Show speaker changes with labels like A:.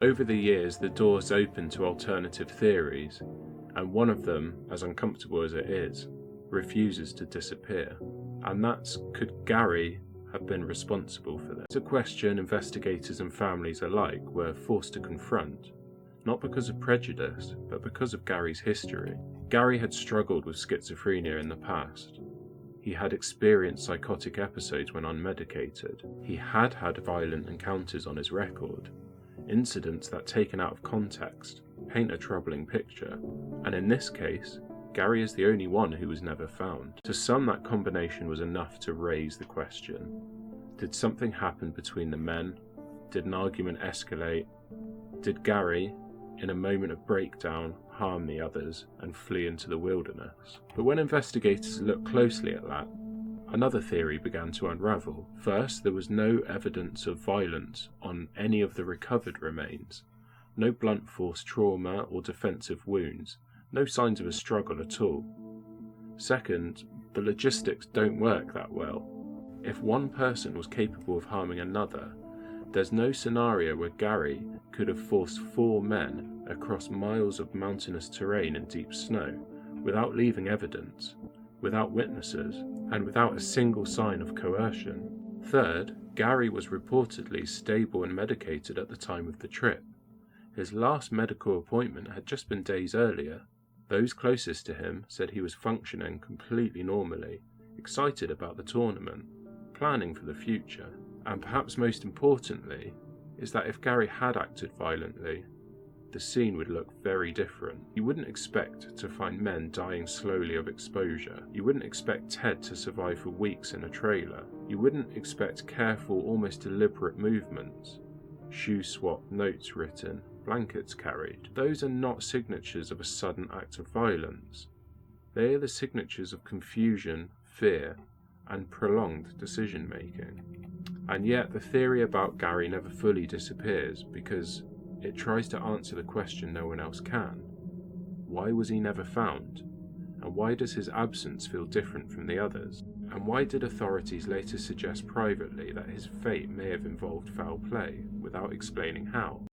A: Over the years, the door's opened to alternative theories, and one of them, as uncomfortable as it is, refuses to disappear. And that's, could Gary have been responsible for this? It's a question investigators and families alike were forced to confront, not because of prejudice, but because of Gary's history. Gary had struggled with schizophrenia in the past. He had experienced psychotic episodes when unmedicated. He had had violent encounters on his record, incidents that, taken out of context, paint a troubling picture. And in this case, Gary is the only one who was never found. To some, that combination was enough to raise the question. Did something happen between the men? Did an argument escalate? Did Gary, in a moment of breakdown, harm the others and flee into the wilderness? But when investigators looked closely at that, another theory began to unravel. First, there was no evidence of violence on any of the recovered remains. No blunt force trauma or defensive wounds. No signs of a struggle at all. Second, the logistics don't work that well. If one person was capable of harming another, there's no scenario where Gary could have forced 4 men across miles of mountainous terrain and deep snow without leaving evidence, without witnesses, and without a single sign of coercion. Third, Gary was reportedly stable and medicated at the time of the trip. His last medical appointment had just been days earlier. Those closest to him said he was functioning completely normally, excited about the tournament, planning for the future. And perhaps most importantly, is that if Gary had acted violently, the scene would look very different. You wouldn't expect to find men dying slowly of exposure. You wouldn't expect Ted to survive for weeks in a trailer. You wouldn't expect careful, almost deliberate movements. Shoes swapped, notes written, blankets carried. Those are not signatures of a sudden act of violence. They are the signatures of confusion, fear, and prolonged decision-making. And yet the theory about Gary never fully disappears because it tries to answer the question no one else can. Why was he never found? And why does his absence feel different from the others? And why did authorities later suggest privately that his fate may have involved foul play, without explaining how?